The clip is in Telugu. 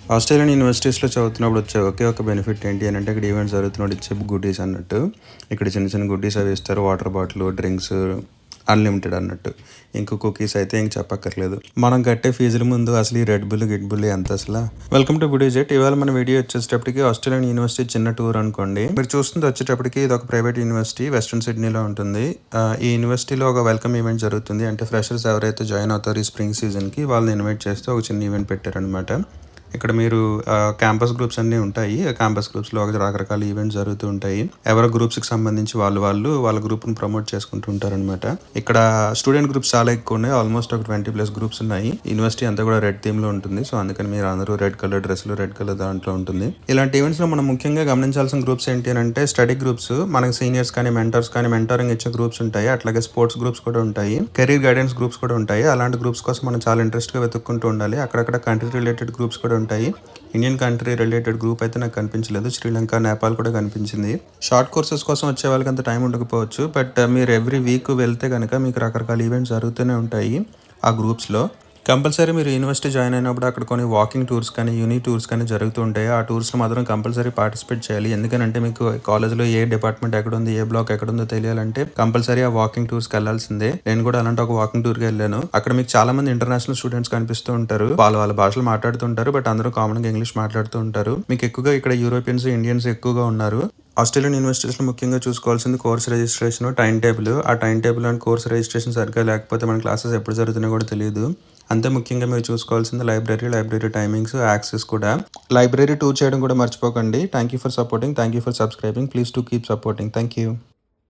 ఆస్ట్రేలియన్ యూనివర్సిటీస్‌లో చదువుతున్నప్పుడు వచ్చే ఒకే ఒక బెనిఫిట్ ఏంటి అనంటే, ఇక్కడ ఈవెంట్స్ జరుగుతున్నప్పుడు ఇచ్చే గుడ్డీస్ అన్నట్టు. ఇక్కడ చిన్న చిన్న గుడ్డీస్ అవి ఇస్తారు. వాటర్ బాటిల్, డ్రింక్స్ అన్‌లిమిటెడ్ అన్నట్టు. ఇంక కుకీస్ అయితే ఇంక చెప్పక్కర్లేదు. మనం కట్టే ఫీజుల ముందు అసలు ఈ రెడ్ బుల్, గిడ్ బుల్ ఎంత అసలా? Welcome to budget. ఇవాళ మన వీడియో వచ్చేటప్పటికి ఆస్ట్రేలియన్ యూనివర్సిటీ చిన్న టూర్ అనుకోండి. మీరు చూస్తుంది వచ్చేటప్పటికి ఇది ఒక ప్రైవేట్ యూనివర్సిటీ వెస్ట్రన్ సిడ్నీలో ఉంటుంది. ఈ యూనివర్సిటీలో ఒక వెల్కమ్ ఈవెంట్ జరుగుతుంది. అంటే ఫ్రెషర్స్ ఎవరైతే జాయిన్ అవుతారో ఈ స్ప్రింగ్ సీజన్‌కి వాళ్ళని ఇన్వైట్ చేస్తూ ఒక చిన్న ఈవెంట్ పెట్టారనమాట. ఇక్కడ మీరు క్యాంపస్ గ్రూప్స్ అన్నీ ఉంటాయి. క్యాంపస్ గ్రూప్స్‌లో రకరకాల ఈవెంట్స్ జరుగుతూ ఉంటాయి. ఎవరి గ్రూప్స్‌కి సంబంధించి వాళ్ళ గ్రూప్‌ని ప్రమోట్ చేసుకుంటూ ఉంటారనమాట. ఇక్కడ స్టూడెంట్ గ్రూప్స్ చాలా ఎక్కువ ఉన్నాయి. ఆల్మోస్ట్ ఒక 20+ గ్రూప్స్ ఉన్నాయి. యూనివర్సిటీ అంతా కూడా రెడ్ థీమ్‌లో ఉంటుంది. సో అందుకని మీరు అందరూ రెడ్ కలర్ డ్రెస్సులు, రెడ్ కలర్ దాంట్లో ఉంటుంది. ఇలాంటి ఈవెంట్స్‌లో మనం ముఖ్యంగా గమనించాల్సిన గ్రూప్స్ ఏంటి అంటే స్టడీ గ్రూప్స్, మనకి సీనియర్స్ కానీ మెంటర్స్ కానీ మెంటరింగ్ ఇచ్చే గ్రూప్స్ ఉంటాయి. అట్లాగే స్పోర్ట్స్ గ్రూప్స్ కూడా ఉంటాయి. కెరీర్ గైడెన్స్ గ్రూప్స్ కూడా ఉంటాయి. అలాంటి గ్రూప్స్ కోసం మనం చాలా ఇంట్రెస్ట్‌గా వెతుక్కుంటూ ఉండాలి. అక్కడక్కడ కంట్రీ రిలేటెడ్ గ్రూప్స్ కూడా ఉంటాయి. ఇండియన్ కంట్రీ రిలేటెడ్ గ్రూప్ అయితే నాకు కనిపించలేదు. శ్రీలంక, నేపాల్ కూడా కనిపించింది. షార్ట్ కోర్సెస్ కోసం వచ్చే వాళ్ళకి అంత టైం ఉండకపోవచ్చు. బట్ మీరు ఎవ్రీ వీక్ వెళ్తే కనుక మీకు రకరకాల ఈవెంట్స్ జరుగుతూనే ఉంటాయి ఆ గ్రూప్స్లో. కంపల్సరీ మీరు యూనివర్సిటీ జాయిన్ అయినప్పుడు అక్కడ కొన్ని వాకింగ్ టూర్స్ కానీ, యూని టూర్స్ కానీ జరుగుతూ ఉంటాయి. ఆ టూర్స్లో మాత్రం కంపల్సరీ పార్టిసిపేట్ చేయాలి. ఎందుకంటే మీకు కాలేజ్లో ఏ డిపార్ట్మెంట్ ఎక్కడుంది, ఏ బ్లాక్ ఎక్కడుందో తెలియాలంటే కంపల్సరీ ఆ వాకింగ్ టూర్స్కి వెళ్ళాల్సిందే. నేను కూడా అలాంటి ఒక వాకింగ్ టూర్కి వెళ్ళాను. అక్కడ మీకు చాలా మంది ఇంటర్నేషనల్ స్టూడెంట్స్ కనిపిస్తూ ఉంటారు. వాళ్ళ భాషలు మాట్లాడుతుంటారు. బట్ అందరూ కామన్గా ఇంగ్లీష్ మాట్లాడుతూ ఉంటారు. మీకు ఎక్కువగా ఇక్కడ యూరోపియన్స్, ఇండియన్స్ ఎక్కువగా ఉన్నారు. ఆస్ట్రేలియన్ యూనివర్సిటీస్లో ముఖ్యంగా చూసుకోవాల్సింది కోర్స్ రిజిస్ట్రేషన్, టైం టేబుల్. ఆ time table and course registration సరిగ్గా లేకపోతే మన క్లాసెస్ ఎప్పుడు జరుగుతున్నాయో కూడా తెలియదు. అంతే ముఖ్యంగా మీరు చూసుకోవాల్సింది లైబ్రరీ టైమింగ్స్, యాక్సెస్ కూడా. లైబ్రరీ టూర్ చేయడం కూడా మర్చిపోకండి. Thank you for supporting. Thank you for subscribing. Please to keep supporting. Thank you.